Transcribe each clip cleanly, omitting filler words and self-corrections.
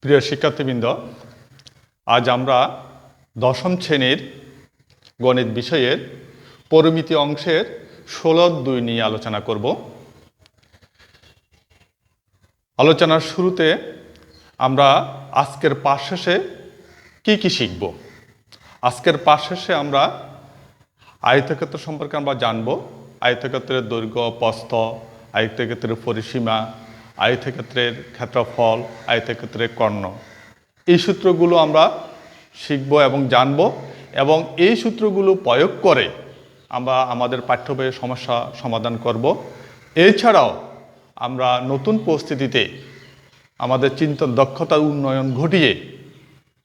প্রিয় শিক্ষার্থীবৃন্দ, আজ আমরা দশম শ্রেণীর গণিত বিষয়ের পরিমিতি অংশের 16-2 নিয়ে আলোচনা করব। আলোচনার শুরুতে আমরা আজকের পাঠ শেষে কি শিখব। আজকের পাঠ শেষে আমরা আয়তক্ষেত্র সম্পর্কে আমরা জানব। আয়তক্ষেত্রের দৈর্ঘ্য, প্রস্থ, আয়তক্ষেত্রের পরিসীমা, আয়তক্ষেত্রের ক্ষেত্রফল, আয়তক্ষেত্রের কর্ণ, এই সূত্রগুলো আমরা শিখব এবং জানব, এবং এই সূত্রগুলো প্রয়োগ করে আমরা আমাদের পাঠ্য বইয়ের সমস্যা সমাধান করব। এছাড়াও আমরা নতুন পরিস্থিতিতে আমাদের চিন্তন দক্ষতার উন্নয়ন ঘটিয়ে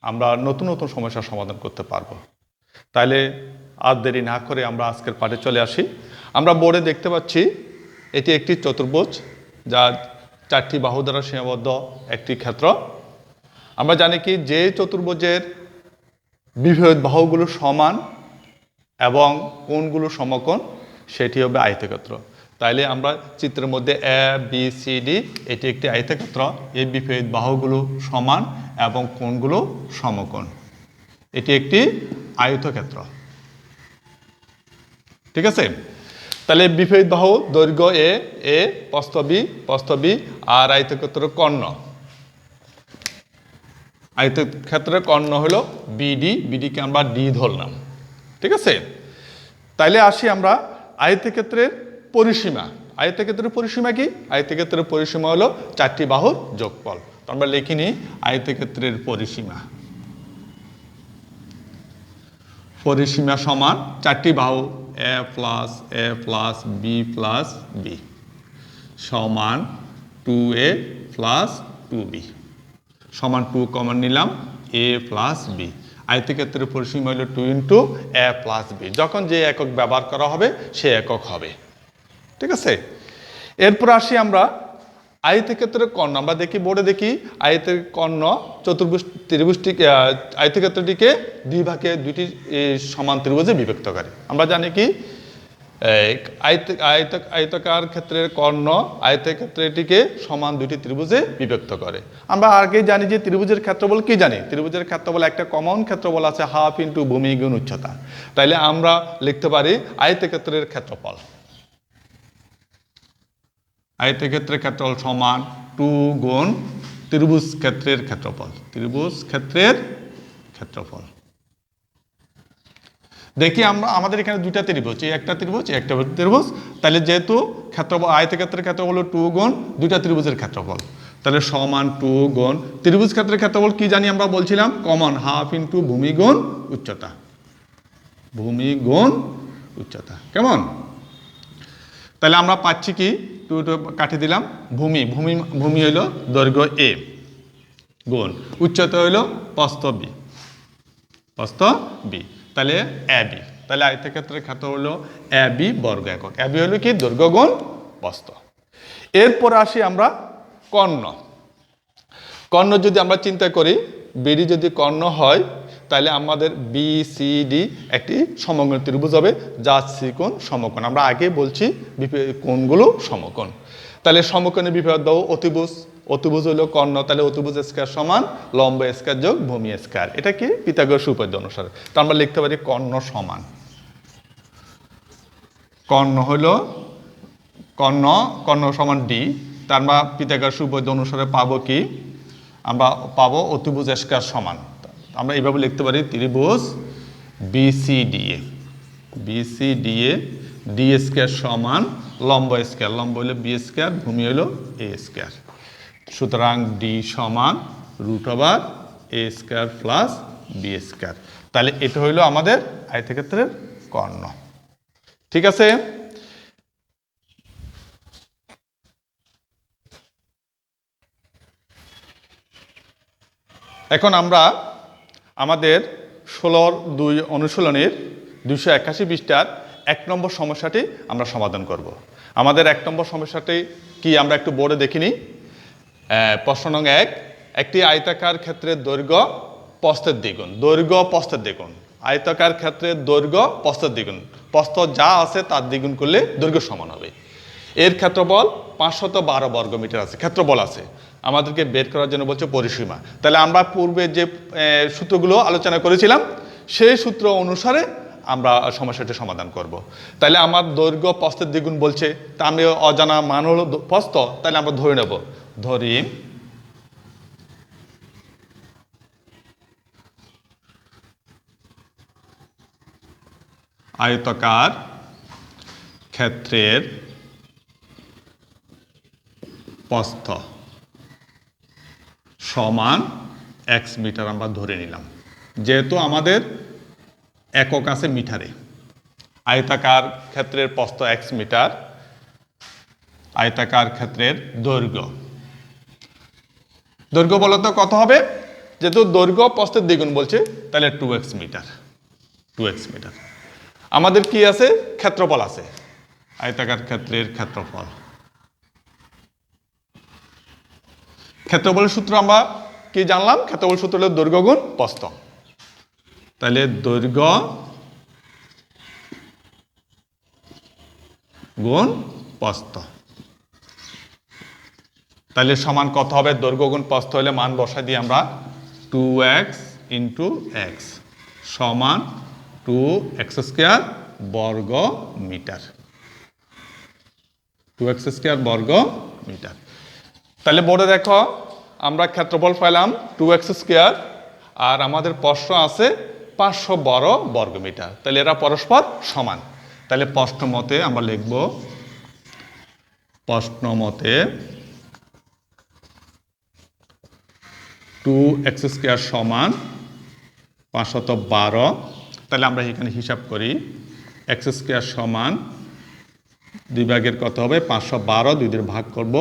আমরা নতুন নতুন সমস্যার সমাধান করতে পারব। তাইলে আর দেরি না করে আমরা আজকের পাঠে চলে আসি। আমরা বোর্ডে দেখতে পাচ্ছি এটি একটি চতুর্ভুজ, যা 4টি বাহু দ্বারা সীমাবদ্ধ একটি ক্ষেত্র। আমরা জানি কি যে চতুর্ভুজের বিপরীত বাহুগুলো সমান এবং কোণগুলো সমকোণ, সেটি হবে আয়তক্ষেত্র। তাইলে আমরা চিত্রের মধ্যে এ বি সি ডি, এটি একটি আয়তক্ষেত্র। এর বিপরীত বাহুগুলো সমান এবং কোণগুলো সমকোণ, এটি একটি আয়তক্ষেত্র। ঠিক আছে? তাহলে বিপরীত বাহু দৈর্ঘ্য এ, প্রস্থ বি, আর আয়তক্ষেত্র কর্ণ, আয়তক্ষেত্রের কর্ণ হলো বিডিকে আমরা ডি ধরলাম। ঠিক আছে? তাইলে আসি আমরা আয়তক্ষেত্রের পরিসীমা। আয়তক্ষেত্রের পরিসীমা কি? আয়তক্ষেত্রের পরিসীমা হলো 4টি বাহুর যোগফল। তো আমরা লিখি নিই আয়তক্ষেত্রের পরিসীমা। পরিসীমা সমান 4টি বাহু এ প্লাস বি সমান 2a প্লাস 2b সমান 2 কমন নিলাম, a প্লাস বি। আয়তক্ষেত্রের পরিসীমা হলো 2 ইন্টু a প্লাস বি। যখন যে একক ব্যবহার করা হবে সে একক হবে। ঠিক আছে? এরপর আসি আমরা আয়তক্ষেত্রের কর্ণ। আমরা দেখি বোর্ডে দেখি আয়তের কর্ণ ত্রিভুজটিকে, আয়তক্ষেত্রটিকে দুই ভাগে দুইটি সমান ত্রিভুজে বিভক্ত করে। আমরা জানি কি আয়তকার ক্ষেত্রের কর্ণ আয়তক্ষেত্রটিকে সমান দুটি ত্রিভুজে বিভক্ত করে। আমরা আগে জানি যে ত্রিভুজের ক্ষেত্রফল কি জানি? ত্রিভুজের ক্ষেত্রফল একটা কমন ক্ষেত্রফল আছে, হাফ ইন্টু ভূমি গুণ উচ্চতা। তাইলে আমরা লিখতে পারি আয়তক্ষেত্রের ক্ষেত্রফল। আয়তক্ষেত্রের ক্ষেত্রফল সমান 2 গুণ ত্রিভুজ ক্ষেত্রের ক্ষেত্রফল। ত্রিভুজ ক্ষেত্রের ক্ষেত্রফল। দেখি আমরা আমাদের এখানে দুইটা ত্রিভুজ, এই একটা ত্রিভুজ, এই একটা ত্রিভুজ। তাহলে যেহেতু ক্ষেত্রফল আয়তক্ষেত্রের ক্ষেত্রফল হলো 2 গুণ দুইটা ত্রিভুজের ক্ষেত্রফল, তাহলে সমান 2 গুণ ত্রিভুজ ক্ষেত্রের ক্ষেত্রফল কি জানি আমরা বলছিলাম? কমন হাফ ইন্টু ভূমি গুণ উচ্চতা। ভূমি গুণ উচ্চতা কেমন? তাহলে আমরা পাচ্ছি কি 2 কাটিয়ে দিলাম, ভূমি হইল দৈর্ঘ্য এ গুণ উচ্চতা হইল প্রস্থ বি, তাহলে এ বি। তাহলে আয়তক্ষেত্রের ক্ষেত্র হলো এ বি বর্গ একক। এ বি হলো কি? দৈর্ঘ্য গুণ প্রস্থ। এরপর আসি আমরা কর্ণ যদি আমরা চিন্তা করি, বিডি যদি কর্ণ হয় তাহলে আমাদের বি সি ডি একটি সমকোণ ত্রিভুজ হবে, যার ত্রিকোণ সমকোণ। আমরা আগে বলছি কোণগুলো সমকোণ। তাহলে সমকোণের বিপরীত বাহু অতিভুজ হলো কর্ণ, তাহলে অতিভুজ স্কয়ার সমান লম্ব স্কয়ার যোগ ভূমি স্কয়ার। এটা কি? পিথাগোরাস উপপাদ্য অনুসারে। তো আমরা লিখতে পারি কর্ণ সমান, কর্ণ সমান ডি। তার আমরা পিথাগোরাস উপপাদ্য অনুসারে পাবো কি? আমরা পাবো অতিভুজ স্কয়ার সমান, আমরা এইভাবে লিখতে পারি ত্রিভুজ বিসিডিএ ডি স্কয়ার সমান লম্ব স্কয়ার, লম্ব হলো বি স্কয়ার, ভূমি হলো এ স্কয়ার। সুতরাং ডি সমান √a square plus B square. তাহলে এটা হইলো আমাদের আয়তক্ষেত্রের কর্ণ। ঠিক আছে? এখন আমরা আমাদের 16-2 অনুশীলনের 281 পৃষ্ঠার 1 নম্বর সমস্যাটি আমরা সমাধান করব। আমাদের 1 নম্বর সমস্যাটি কি আমরা একটু বোর্ডে দেখিনি। প্রশ্ন নং 1, একটি আয়তাকার ক্ষেত্রের দৈর্ঘ্য প্রস্থের দ্বিগুণ। আয়তাকার ক্ষেত্রের দৈর্ঘ্য প্রস্থের দ্বিগুণ। প্রস্থ যা আছে তার দ্বিগুণ করলে দৈর্ঘ্য সমান হবে। এর ক্ষেত্রফল 512 বর্গমিটার আছে, ক্ষেত্রফল আছে। আমাদেরকে বের করার জন্য বলছে পরিসীমা। তাহলে আমরা পূর্বে যে সূত্রগুলো আলোচনা করেছিলাম সেই সূত্র অনুসারে আমরা সমস্যাটি সমাধান করব। তাহলে আমার দৈর্ঘ্য প্রস্থের দ্বিগুণ বলছে, তা আমি অজানা মান হলো প্রস্থ, তাহলে আমরা ধরে নেব, ধরি আয়তাকার ক্ষেত্রের প্রস্থ সমান x মিটার আমরা ধরে নিলাম, যেহেতু আমাদের একক আছে মিটারে। আয়তাকার ক্ষেত্রের প্রস্থ x মিটার, আয়তাকার ক্ষেত্রের দৈর্ঘ্য, দৈর্ঘ্য বলতো কত হবে, যেহেতু দৈর্ঘ্য প্রস্থের দ্বিগুণ বলছে তাহলে 2x মিটার, 2x মিটার। আমাদের কি আছে, ক্ষেত্রফল আছে, আয়তাকার ক্ষেত্রের ক্ষেত্রফল। ক্ষেত্রফলের সূত্র আমরা কি জানলাম, ক্ষেত্রফল সূত্র হলো দৈর্ঘ্য গুণ প্রস্থ। তাহলে দৈর্ঘ্য গুণ প্রস্থ, তাহলে সমান কত হবে, দৈর্ঘ্য গুণ প্রস্থ হলে মান বসাই দিয়ে আমরা 2x ইন্টু এক্স সমান 2x স্কোয়ার বর্গ মিটার, 2x স্কোয়ার বর্গ মিটার। তাহলে বোর্ডে দেখো আমরা ক্ষেত্রফল পেলাম 2x স্কোয়ার, আর আমাদের প্রস্থ আছে 512 বর্গ মিটার, তাহলে এরা পরস্পর সমান। তাহলে প্রশ্ন মতে আমরা লিখব, প্রশ্ন মতে 2x স্কোয়ার সমান 512। তাহলে আমরা এখানে হিসাব করি, x স্কোয়ার সমান 2 ভাগের কত হবে, 512, 2 দিয়ে ভাগ করব,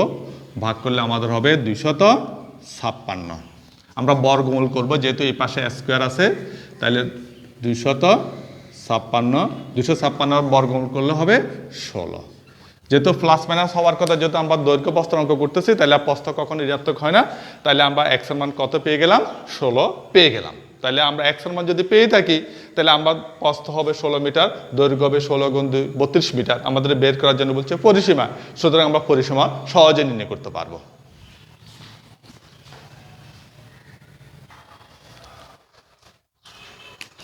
ভাগ করলে আমাদের হবে 256। আমরা বর্গমূল করব, যেহেতু এই পাশে স্কোয়ার আছে, তাহলে 256 বর্গমূল করলে হবে 16। যেহেতু প্লাস মাইনাস হওয়ার কথা, যেহেতু আমরা দৈর্ঘ্য প্রস্থ অঙ্ক করতেছি, তাহলে প্রস্থ কখনো ঋণাত্মক হয় না। তাহলে আমরা x এর মান কত পেয়ে গেলাম, 16 পেয়ে গেলাম। তাহলে আমরা x এর মান যদি পেয়ে থাকি, তাহলে আমরা প্রস্থ হবে 16 মিটার, দৈর্ঘ্য হবে 16 গুণ 2 32 মিটার। আমাদের বের করার জন্য বলছে পরিসীমা, সুতরাং আমরা পরিসীমা সহজে নির্ণয় করতে পারবো।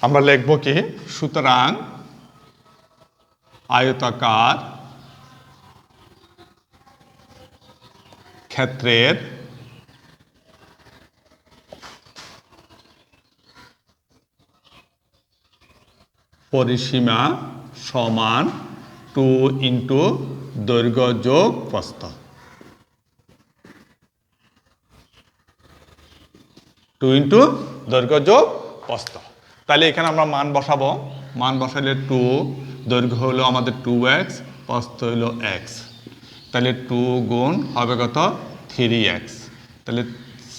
আমরা লিখব কি, সুতরাং আয়তাকার ক্ষেত্রের পরিসীমা সমান 2 ইন্টু দৈর্ঘ্য যোগ প্রস্থ, 2 ইন্টু দৈর্ঘ্য যোগ প্রস্থ। তাহলে এখানে আমরা মান বসাবো, মান বসাইলে 2, দৈর্ঘ্য হলো আমাদের 2x, প্রস্থ হলো x, তাহলে 2 গুণ হবে কত, 3x, তাহলে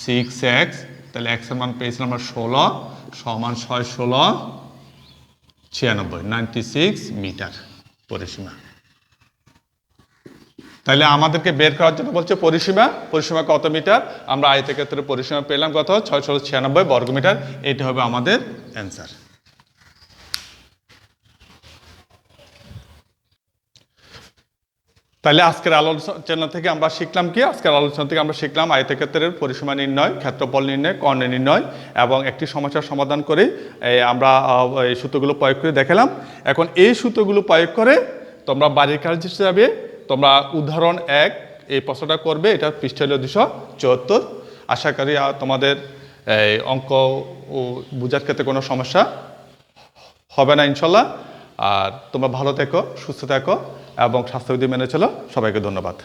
6x, তাহলে x এর মান পেয়েছিলাম আমরা 16 সমান 6 16 96, 96 মিটার পরিসীমা। তাহলে আমাদেরকে বের করার জন্য বলছে পরিসীমা, পরিসীমা কত মিটার, আমরা আয়তক্ষেত্রের পরিসীমা পেলাম কত, 696 বর্গ মিটার। এটা হবে আমাদের অ্যান্সার। তাহলে আজকের আলোচনা থেকে আমরা শিখলাম কি, আজকের আলোচনা থেকে আমরা শিখলাম আয়তক্ষেত্রের পরিসীমা নির্ণয়, ক্ষেত্রফল নির্ণয়, কর্ণ নির্ণয় এবং একটি সমস্যার সমাধান করে আমরা এই সূত্রগুলো প্রয়োগ করে দেখালাম। এখন এই সূত্রগুলো প্রয়োগ করে তোমরা বাড়ির কাজ হিসাবে তোমরা উদাহরণ 1 এই প্রশ্নটা করবে, এটা পৃষ্ঠা হলো 274। আশা করি তোমাদের অঙ্ক বোঝার ক্ষেত্রে কোনো সমস্যা হবে না ইনশাল্লাহ। আর তোমরা ভালো থেকো, সুস্থ থেকো এবং স্বাস্থ্যবিধি মেনে চলো। সবাইকে ধন্যবাদ।